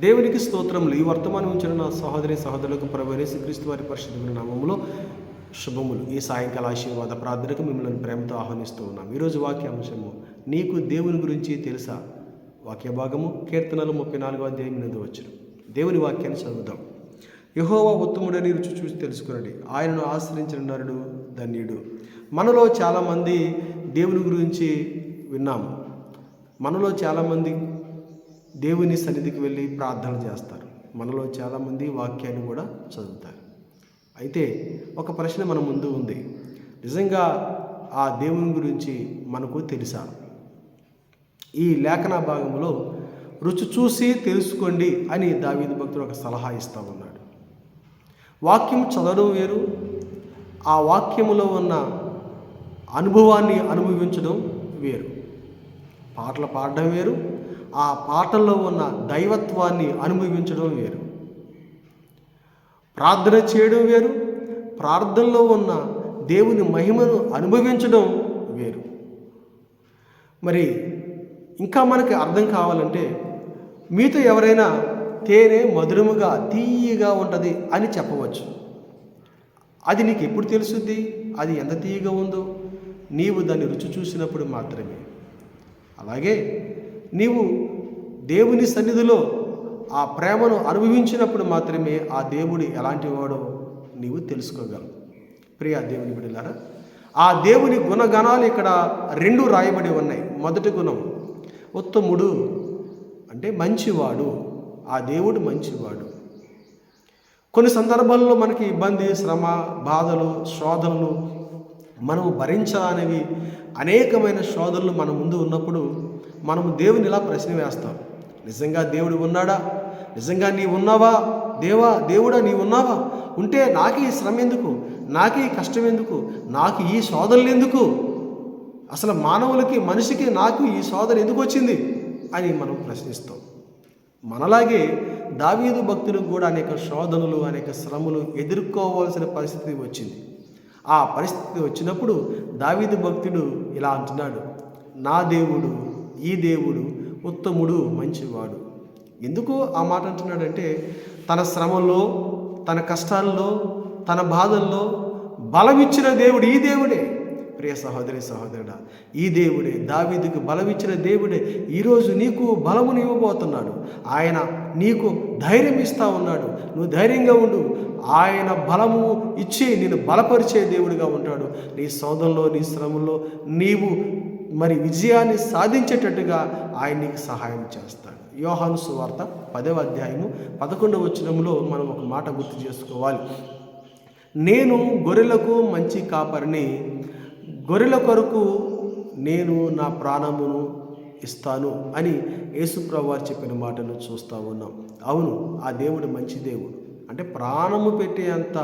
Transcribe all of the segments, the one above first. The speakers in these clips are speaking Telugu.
దేవునికి స్తోత్రములు. ఈ వర్తమానం ఉంచిన నా సహోదరి సహోదరులకు ప్రభువైన యేసుక్రీస్తు వారి పరిశుద్ధమైన నామములో శుభములు. ఈ సాయంకాల ఆశీర్వాద ప్రార్థనకు మిమ్మల్ని ప్రేమతో ఆహ్వానిస్తూ ఉన్నాం. ఈరోజు వాక్యాంశము, నీకు దేవుని గురించి తెలుసా? వాక్య భాగము కీర్తనలు 34వ అధ్యాయం 8వ వచనం. దేవుని వాక్యాన్ని చదువుదాం. యెహోవా ఉత్తముడని రుచి చూసి తెలుసుకునండి, ఆయనను ఆశ్రయించిన నరుడు ధన్యుడు. మనలో చాలామంది దేవుని గురించి విన్నాము. మనలో చాలామంది దేవుని సన్నిధికి వెళ్ళి ప్రార్థన చేస్తారు. మనలో చాలామంది వాక్యాన్ని కూడా చదువుతారు. అయితే ఒక ప్రశ్న మన ముందు ఉంది, నిజంగా ఆ దేవుని గురించి మనకు తెలుసా? ఈ లేఖన భాగంలో రుచి చూసి తెలుసుకోండి అని దావీదు భక్తుడు ఒక సలహా ఇస్తూ ఉన్నాడు. వాక్యం చదవడం వేరు, ఆ వాక్యములో ఉన్న అనుభవాన్ని అనుభవించడం వేరు. పాటలు పాడడం వేరు, ఆ పాటల్లో ఉన్న దైవత్వాన్ని అనుభవించడం వేరు. ప్రార్థన చేయడం వేరు, ప్రార్థనలో ఉన్న దేవుని మహిమను అనుభవించడం వేరు. మరి ఇంకా మనకి అర్థం కావాలంటే, మీతో ఎవరైనా తేనె మధురముగా తీయగా ఉంటుంది అని చెప్పవచ్చు. అది నీకు ఎప్పుడు తెలుస్తుంది? అది ఎంత తీయగా ఉందో నీవు దాన్ని రుచి చూసినప్పుడు మాత్రమే. అలాగే నీవు దేవుని సన్నిధిలో ఆ ప్రేమను అనుభవించినప్పుడు మాత్రమే ఆ దేవుడు ఎలాంటి వాడో నీవు తెలుసుకోగలవు. ప్రియ దేవుని బిడ్డలారా, ఆ దేవుని గుణగణాలు ఇక్కడ 2 రాయబడి ఉన్నాయి. మొదటి గుణం ఉత్తముడు, అంటే మంచివాడు. ఆ దేవుడు మంచివాడు. కొన్ని సందర్భాల్లో మనకి ఇబ్బంది, శ్రమ, బాధలు, శోధనలు మనము భరించాలనేవి అనేకమైన శోధనలు మన ముందు ఉన్నప్పుడు మనము దేవుని ఇలా ప్రశ్న వేస్తాం, నిజంగా దేవుడు ఉన్నాడా? నిజంగా నీవు ఉన్నావా? దేవుడా నీవు ఉన్నావా? ఉంటే నాకు ఈ శ్రమ ఎందుకు? నాకు ఈ కష్టం ఎందుకు? నాకు ఈ శోధనలు ఎందుకు? అసలు మానవులకి, మనిషికి నాకు ఈ శోధన ఎందుకు వచ్చింది అని మనం ప్రశ్నిస్తాం. మనలాగే దావీదు భక్తులకు కూడా అనేక శోధనలు, అనేక శ్రమలు ఎదుర్కోవాల్సిన పరిస్థితి వచ్చింది. ఆ పరిస్థితి వచ్చినప్పుడు దావీదు భక్తుడు ఇలా అంటున్నాడు, నా దేవుడు, ఈ దేవుడు ఉత్తముడు, మంచివాడు. ఎందుకు ఆ మాట అంటున్నాడంటే, తన శ్రమల్లో, తన కష్టాల్లో, తన బాధల్లో బలమిచ్చిన దేవుడు ఈ దేవుడే. ప్రియ సహోదరి సహోదరుడా, ఈ దేవుడే, దావీదుకు బలమిచ్చిన దేవుడే ఈరోజు నీకు బలమును ఇవ్వబోతున్నాడు. ఆయన నీకు ధైర్యం ఇస్తూ ఉన్నాడు. నువ్వు ధైర్యంగా ఉండు. ఆయన బలము ఇచ్చి నిన్ను బలపరిచే దేవుడిగా ఉంటాడు. నీ శోధనలో, నీ శ్రమల్లో నీవు మరి విజయాన్ని సాధించేటట్టుగా ఆయన నీకు సహాయం చేస్తాడు. యోహాను సువార్త 10వ అధ్యాయము 11వ వచనంలో మనం ఒక మాట గుర్తు చేసుకోవాలి. నేను గొర్రెలకు మంచి కాపరిని, గొర్రెల కొరకు నేను నా ప్రాణమును ఇస్తాను అని యేసుప్రభువు వారు చెప్పిన మాటను చూస్తూ ఉన్నాం. అవును, ఆ దేవుడు మంచి దేవుడు, అంటే ప్రాణము పెట్టే అంత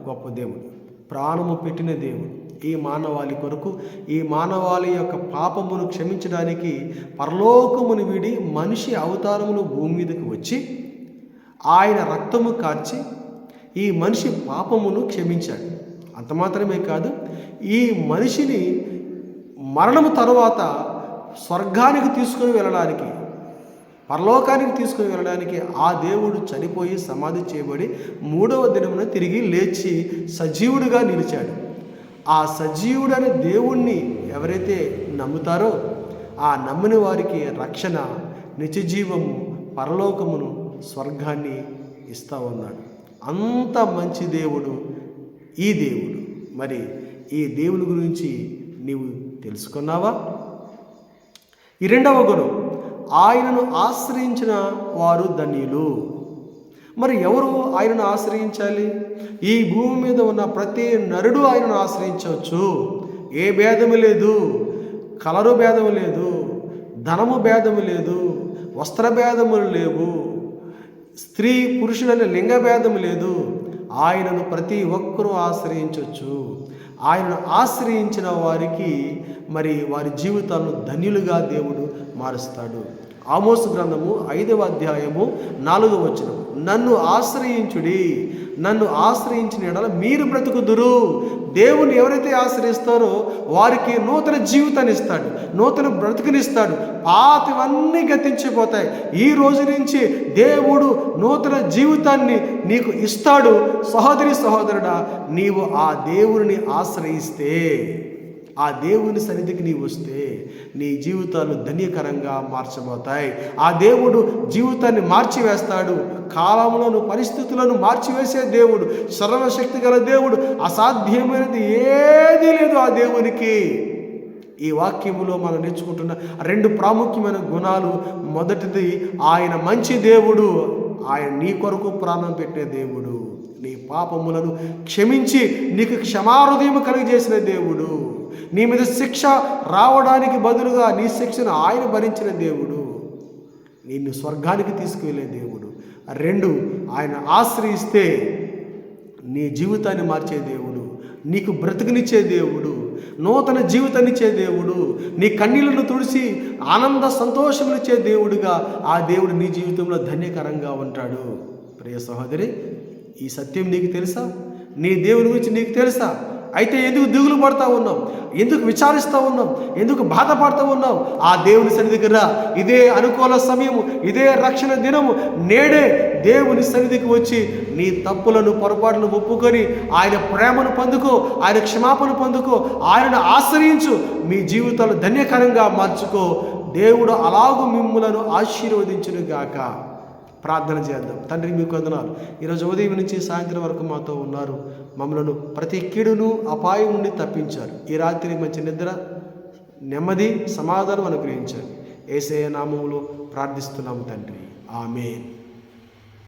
గొప్ప దేవుడు, ప్రాణము పెట్టిన దేవుడు. ఈ మానవాళి కొరకు, ఈ మానవాళి యొక్క పాపమును క్షమించడానికి పరలోకమును వీడి మనిషి అవతారమును భూమి మీదకి వచ్చి ఆయన రక్తము కార్చి ఈ మనిషి పాపమును క్షమించాడు. అంత మాత్రమే కాదు, ఈ మనిషిని మరణము తర్వాత స్వర్గానికి తీసుకొని వెళ్ళడానికి, పరలోకానికి తీసుకుని వెళ్ళడానికి ఆ దేవుడు చనిపోయి సమాధి చేయబడి 3వ దినమున తిరిగి లేచి సజీవుడిగా నిలిచాడు. ఆ సజీవుడైన దేవుణ్ణి ఎవరైతే నమ్ముతారో ఆ నమ్మిన వారికి రక్షణ, నిత్యజీవము, పరలోకమును, స్వర్గాన్ని ఇస్తా ఉన్నాడు. అంత మంచి దేవుడు ఈ దేవుడు. మరి ఈ దేవుని గురించి నీవు తెలుసుకున్నావా? ఈ 2వ గుణం, ఆయనను ఆశ్రయించిన వారు ధన్యులు. మరి ఎవరు ఆయనను ఆశ్రయించాలి? ఈ భూమి మీద ఉన్న ప్రతి నరుడు ఆయనను ఆశ్రయించవచ్చు. ఏ భేదము లేదు, కలరు భేదము లేదు, ధనము భేదము లేదు, వస్త్ర భేదములు లేవు, స్త్రీ పురుషుడనే లింగ భేదము లేదు. ఆయనను ప్రతి ఒక్కరూ ఆశ్రయించవచ్చు. ఆయనను ఆశ్రయించిన వారికి మరి వారి జీవితాలను ధన్యులుగా దేవుడు మారుస్తాడు. ఆమోసు గ్రంథము 5వ అధ్యాయము 4వ వచనం, నన్ను ఆశ్రయించుడి, నన్ను ఆశ్రయించిన ఎడల మీరు బ్రతుకుదురు. దేవుని ఎవరైతే ఆశ్రయిస్తారో వారికి నూతన జీవితాన్ని ఇస్తాడు, నూతన బ్రతుకునిస్తాడు. పాతవన్నీ గతించిపోతాయి. ఈ రోజు నుంచి దేవుడు నూతన జీవితాన్ని నీకు ఇస్తాడు. సహోదరి సహోదరుడా, నీవు ఆ దేవుని ఆశ్రయిస్తే, ఆ దేవుని సన్నిధికి నీవు వస్తే నీ జీవితాలు ధన్యకరంగా మార్చబోతాయి. ఆ దేవుడు జీవితాన్ని మార్చివేస్తాడు. కాలంలోను పరిస్థితులను మార్చివేసే దేవుడు, సర్వశక్తి గల దేవుడు. అసాధ్యమైనది ఏదీ లేదు ఆ దేవునికి. ఈ వాక్యములో మనం నేర్చుకుంటున్న 2 ప్రాముఖ్యమైన గుణాలు. మొదటిది, ఆయన మంచి దేవుడు. ఆయన నీ కొరకు ప్రాణం పెట్టే దేవుడు. నీ పాపములను క్షమించి నీకు క్షమాహృదయం కలిగజేసిన దేవుడు. నీ మీద శిక్ష రావడానికి బదులుగా నీ శిక్షను ఆయన భరించిన దేవుడు. నిన్ను స్వర్గానికి తీసుకువెళ్ళే దేవుడు. 2, ఆయన ఆశ్రయిస్తే నీ జీవితాన్ని మార్చే దేవుడు, నీకు బ్రతుకునిచ్చే దేవుడు, నూతన జీవితాన్నిచ్చే దేవుడు, నీ కన్నీళ్లను తుడిచి ఆనంద సంతోషమునిచ్చే దేవుడుగా ఆ దేవుడు నీ జీవితంలో ధన్యకరంగా ఉంటాడు. ప్రియ సహోదరి, ఈ సత్యం నీకు తెలుసా? నీ దేవుని గురించి నీకు తెలుసా? అయితే ఎందుకు దిగులు పడతా ఉన్నావు? ఎందుకు విచారిస్తూ ఉన్నావు? ఎందుకు బాధపడుతూ ఉన్నావు? ఆ దేవుని సన్నిధికి రా. ఇదే అనుకూల సమయము, ఇదే రక్షణ దినము. నేడే దేవుని సన్నిధికి వచ్చి నీ తప్పులను పొరపాటును ఒప్పుకొని ఆయన ప్రేమను పొందుకో, ఆయన క్షమాపణ పొందుకో, ఆయనను ఆశ్రయించు. మీ జీవితాలు ధన్యకరంగా మార్చుకో. దేవుడు అలాగూ మిమ్ములను ఆశీర్వదించునుగాక. ప్రార్థన చేద్దాం. తండ్రి, మీకు వందనాలు. ఈరోజు ఉదయం నుంచి సాయంత్రం వరకు మాతో ఉన్నారు. మమ్మలను ప్రతి కీడును అపాయం నుండి తప్పించారు. ఈ రాత్రి మంచి నిద్ర, నెమ్మది, సమాధానం అనుగ్రహించారు. యేసయ్య నామములో ప్రార్థిస్తున్నాము తండ్రి. ఆమేన్.